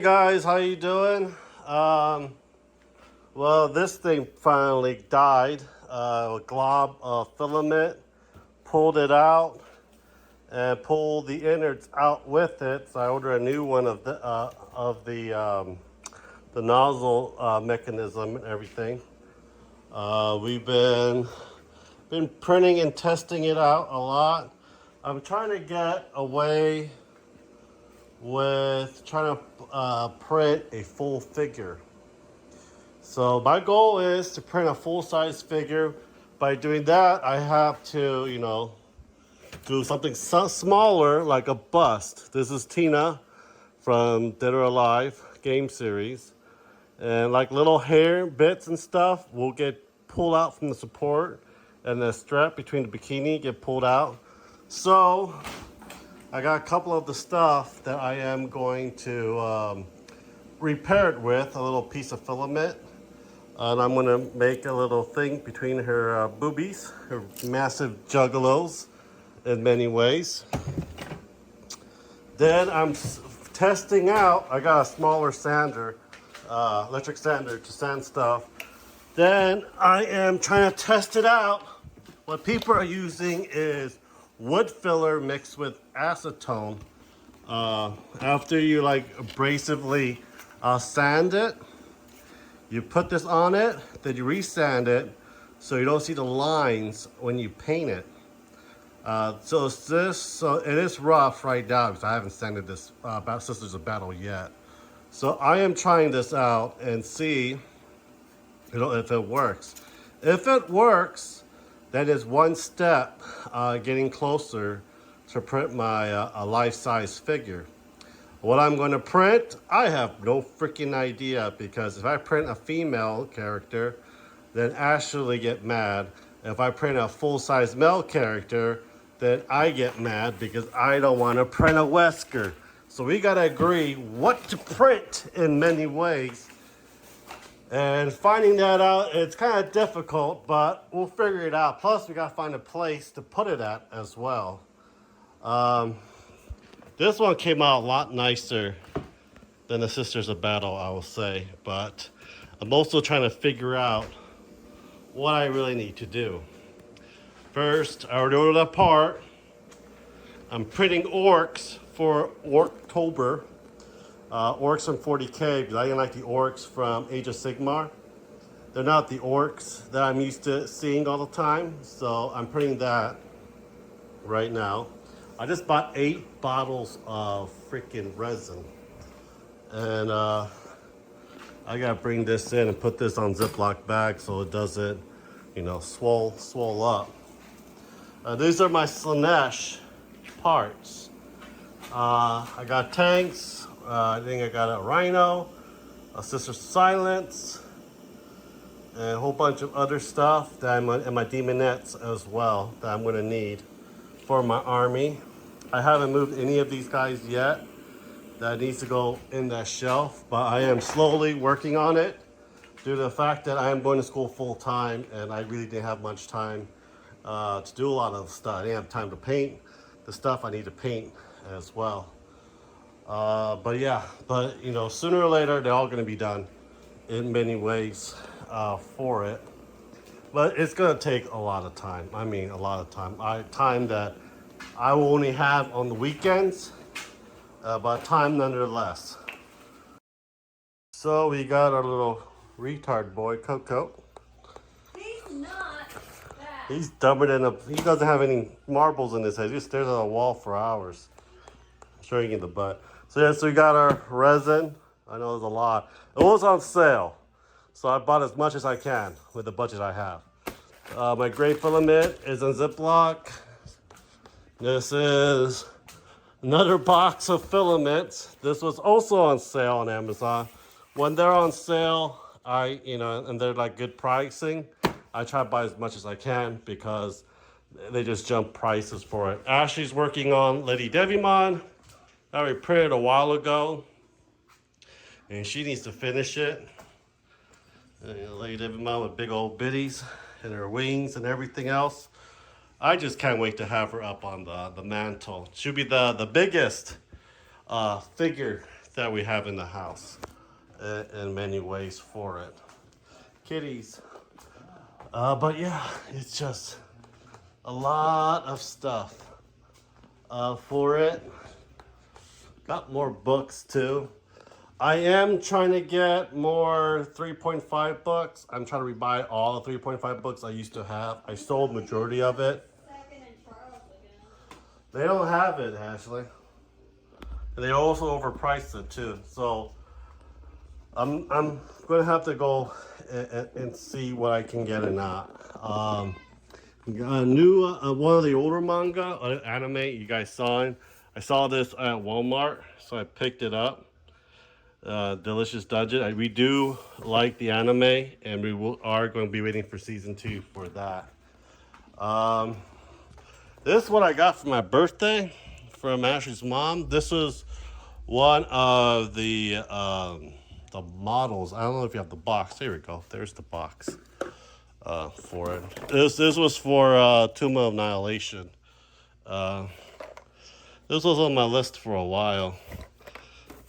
Hey guys, how you doing? Well, this thing finally died. A glob of filament, pulled it out, and pulled the innards out with it. So I ordered a new one of the nozzle mechanism and everything. We've been printing and testing it out a lot. I'm trying to get away with trying to print a full figure. So my goal is to print a full-size figure. By doing that, I have to, do something smaller like a bust. This is Tina from Dead or Alive game series. And like little hair bits and stuff will get pulled out from the support, and the strap between the bikini get pulled out. So I got a couple of the stuff that I am going to repair it with, a little piece of filament. And I'm gonna make a little thing between her boobies, her massive juggalos in many ways. Then I'm testing out, I got a smaller sander, electric sander to sand stuff. Then I am trying to test it out. What people are using is wood filler mixed with acetone. After you like abrasively sand it, you put this on it, then you resand it so you don't see the lines when you paint it. So it is rough right now because I haven't sanded this Sisters of Battle yet. So I am trying this out and see if it works. If it works, that is one step getting closer to print my a life-size figure. What I'm going to print, I have no freaking idea, because if I print a female character, then Ashley get mad. If I print a full-size male character, then I get mad because I don't want to print a Wesker. So we got to agree what to print in many ways. And finding that out, it's kind of difficult, but we'll figure it out. Plus, we got to find a place to put it at as well. This one came out a lot nicer than the Sisters of Battle, I will say. But I'm also trying to figure out what I really need to do. First, I already ordered a part. I'm printing orcs for Orktober. Orcs from 40K, because I didn't like the orcs from Age of Sigmar. They're not the orcs that I'm used to seeing all the time. So I'm printing that right now. I just bought 8 bottles of freaking resin. And I gotta bring this in and put this on Ziploc bag so it doesn't, swell up. These are my Slaanesh parts. I got tanks. I think I got a Rhino, a Sister Silence, and a whole bunch of other stuff that and my Demonettes as well that I'm gonna need for my army. I haven't moved any of these guys yet. That needs to go in that shelf, but I am slowly working on it due to the fact that I am going to school full time and I really didn't have much time to do a lot of stuff. I didn't have time to paint the stuff I need to paint as well. But sooner or later they're all going to be done in many ways for it. But it's going to take a lot of time. I mean, a lot of time. Time that I will only have on the weekends, but time nonetheless. So we got our little retard boy, Coco. He's not that. He's dumber than he doesn't have any marbles in his head. He just stares at a wall for hours. Showing you the butt. So we got our resin. I know there's a lot. It was on sale. So I bought as much as I can with the budget I have. My gray filament is in Ziploc. This is another box of filaments. This was also on sale on Amazon. When they're on sale, and they're like good pricing, I try to buy as much as I can because they just jump prices for it. Ashley's working on Lady Devimon. That we printed a while ago, and she needs to finish it. Lady Devimon with big old bitties and her wings and everything else. I just can't wait to have her up on the mantle. She'll be the biggest figure that we have in the house in many ways for it. Kitties. But yeah, it's just a lot of stuff for it. Got more books too. I am trying to get more 3.5 books. I'm trying to rebuy all the 3.5 books I used to have. I sold majority of it. Second and Charles again. They don't have it, Ashley. And they also overpriced it too. So I'm gonna have to go and see what I can get or not. Got a new one of the older manga, anime. You guys saw it. I saw this at Walmart, so I picked it up. Delicious Dungeon. We do like the anime, and we are going to be waiting for season 2 for that. This is what I got for my birthday from Ashley's mom. This is one of the models. I don't know if you have the box. There we go. There's the box for it. This was for Tomb of Annihilation. This was on my list for a while.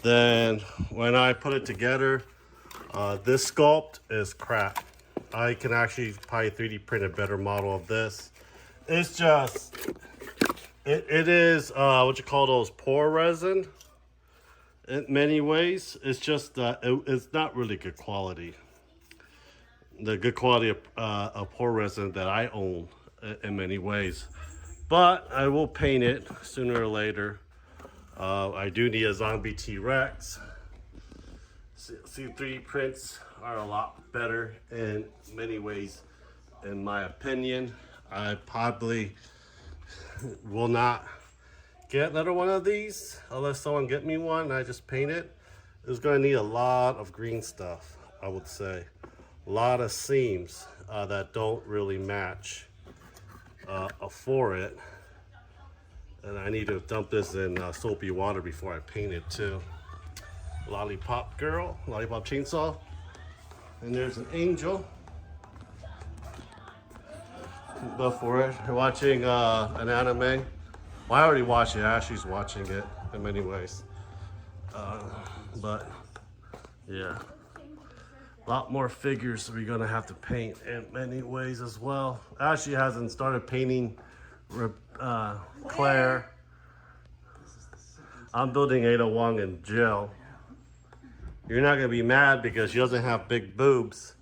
Then when I put it together, this sculpt is crap. I can actually probably 3D print a better model of this. It's just, it is what you call those pour resin. In many ways, it's just it's not really good quality. The good quality of pour resin that I own in many ways, but I will paint it sooner or later. I do need a zombie T-Rex. C3D prints are a lot better in many ways, in my opinion. I probably will not get another one of these unless someone get me one and I just paint it. It's going to need a lot of green stuff, I would say. A lot of seams that don't really match for it. And I need to dump this in soapy water before I paint it too. Lollipop Girl, Lollipop Chainsaw. And there's an angel. Go for it. You're watching an anime. Well, I already watched it. Ashley's watching it in many ways. But yeah. A lot more figures we're gonna have to paint in many ways as well. Ashley hasn't started painting Claire. I'm building Ada Wong and Jill. You're not gonna be mad because she doesn't have big boobs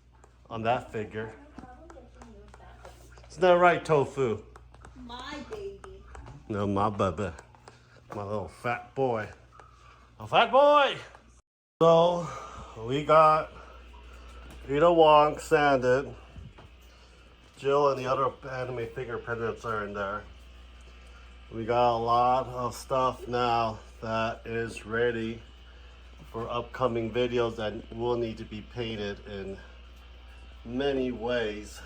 on that figure. Isn't that right, Tofu? My baby. No, my baby. My little fat boy. A fat boy! So, we got Ada Wong sanded. Jill and the other anime figure pendants are in there. We got a lot of stuff now that is ready for upcoming videos that will need to be painted in many ways.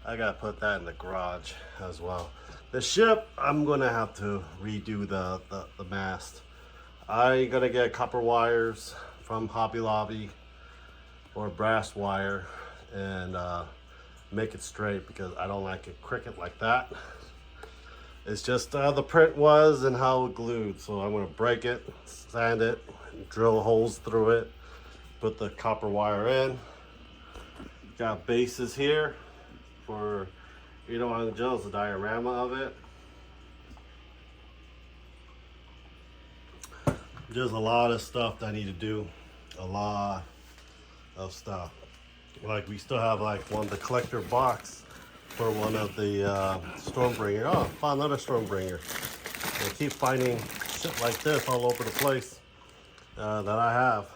I gotta put that in the garage as well. The ship, I'm gonna have to redo the mast. I'm gonna get copper wires from Hobby Lobby or brass wire and make it straight because I don't like it crooked like that. It's just how the print was and how it glued. So I'm gonna break it, sand it, drill holes through it, put the copper wire in. Got bases here for, you know, on the Joe's the diorama of it. There's a lot of stuff that I need to do. A lot of stuff. Like we still have like the collector box for one of the Stormbringer. Oh, found another Stormbringer. I keep finding shit like this all over the place that I have.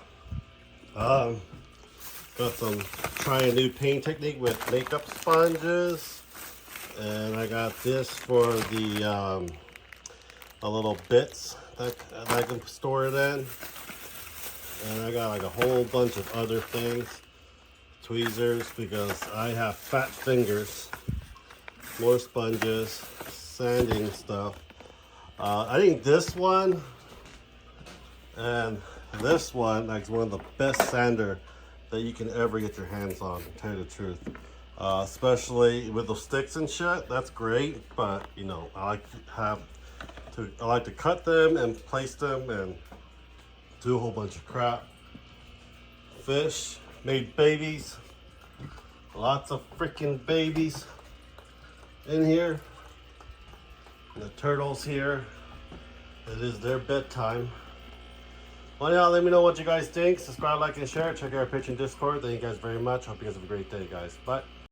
Got some, trying a new paint technique with makeup sponges. And I got this for the little bits that I can store it in. And I got like a whole bunch of other things. Tweezers, because I have fat fingers. More sponges, sanding stuff. I think this one and this one is one of the best sander that you can ever get your hands on, to tell you the truth. Especially with the sticks and shit, that's great. But you know, I like to cut them and place them and do a whole bunch of crap. Fish made babies. Lots of freaking babies in here. And the turtles here. It is their bedtime. Well, yeah, let me know what you guys think. Subscribe, like, and share. Check out our Patreon Discord. Thank you guys very much. Hope you guys have a great day, guys. Bye.